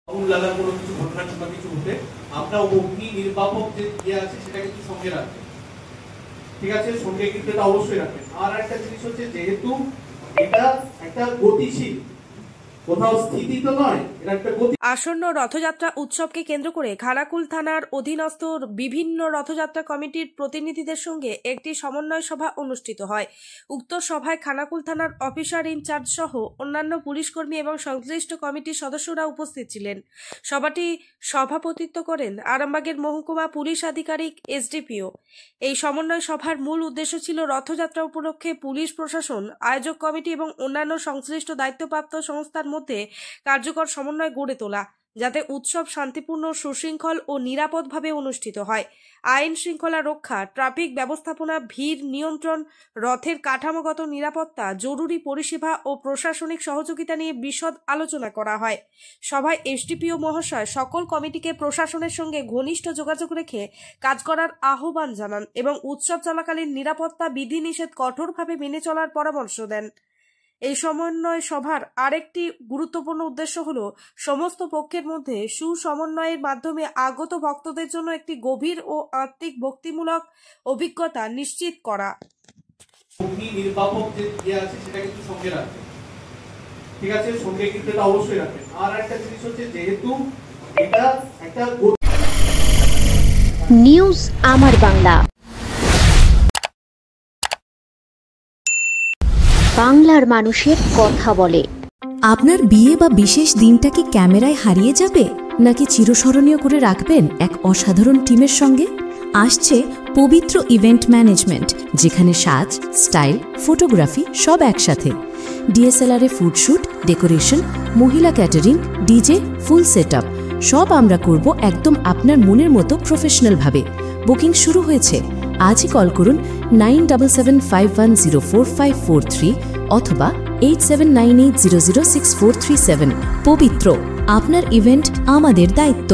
আগুন লাগার কোনো কিছু ঘটনা কিংবা কিছু হতে আমরা অগ্নি নির্বাপক যে ইয়ে আছে সেটা কিন্তু সঙ্গে রাখবেন, ঠিক আছে? সঙ্গে কিন্তু এটা অবশ্যই রাখবেন। আর একটা জিনিস হচ্ছে, যেহেতু এটা একটা গতিশীল, কোথাও স্থিতি তো নয়, এটা একটা গতি। আসন্ন রথযাত্রা উৎসবকে কেন্দ্র করে খানাকুল থানার অধীনস্থ বিভিন্ন রথযাত্রা কমিটির প্রতিনিধিদের সঙ্গে একটি সমন্বয় সভা অনুষ্ঠিত হয়। উক্ত সভায় খানাকুল থানার অফিসার ইনচার্জ সহ অন্যান্য পুলিশকর্মী এবং সংশ্লিষ্ট কমিটির সদস্যরা উপস্থিত ছিলেন। সভাটি সভাপতিত্ব করেন আরামবাগের মহকুমা পুলিশ আধিকারিক এসডিপিও। এই সমন্বয় সভার মূল উদ্দেশ্য ছিল রথযাত্রা উপলক্ষে পুলিশ প্রশাসন, আয়োজক কমিটি এবং অন্যান্য সংশ্লিষ্ট দায়িত্বপ্রাপ্ত সংস্থার মধ্যে কার্যকর সমন্বয় গড়ে তোলা, যাতে উৎসব শান্তিপূর্ণ, সুশৃঙ্খল ও নিরাপদভাবে অনুষ্ঠিত হয়। আইন শৃঙ্খলা রক্ষা, ট্রাফিক ব্যবস্থাপনা, ভিড় নিয়ন্ত্রণ, রথের কাঠামোগত নিরাপত্তা, জরুরি পরিষেবা ও প্রশাসনিক সহযোগিতা নিয়ে বিশদ আলোচনা করা হয়। সভায় এসডিপিও মহাশয় সকল কমিটিকে প্রশাসনের সঙ্গে ঘনিষ্ঠ যোগাযোগ রেখে কাজ করার আহ্বান জানান এবং উৎসব চলাকালীন নিরাপত্তা বিধিনিষেধ কঠোরভাবে মেনে চলার পরামর্শ দেন। এই সমন্বয় সভার আরেকটি গুরুত্বপূর্ণ উদ্দেশ্য হল সমস্ত পক্ষের মধ্যে সুসমন্বয়ের মাধ্যমে আগত ভক্তদের জন্য একটি গভীর ও আত্মিক ভক্তিমূলক অভিজ্ঞতা নিশ্চিত করা। অগ্নি নির্বাপক যে ইয়ে আছে সেটা কিন্তু সঙ্গে রাখবেন, ঠিক আছে? সঙ্গে কিন্তু এটা অবশ্যই রাখবেন। আর একটা জিনিস হচ্ছে, যেহেতু এটা একটা নিউজ আমার বাংলা, বাংলার মানুষের কথা বলে। আপনার বিয়ে বা বিশেষ দিনটা কি ক্যামেরায় হারিয়ে যাবে, নাকি চিরস্মরণীয় করে রাখবেন এক অসাধারণ টিমের সঙ্গে? আসছে পবিত্র ইভেন্ট ম্যানেজমেন্ট, যেখানে সাজ, স্টাইল, ফটোগ্রাফি সব একসাথে। ডিএসএলআরে ফুডশুট, ডেকোরেশন, মহিলা ক্যাটারিং, ডিজে, ফুল সেটআপ সব আমরা করব একদম আপনার মনের মতো প্রফেশনালভাবে। বুকিং শুরু হয়েছে। আজই কল করুন 9775104543 অথবা 8798006437। পবিত্র, আপনার ইভেন্ট আমাদের দায়িত্ব।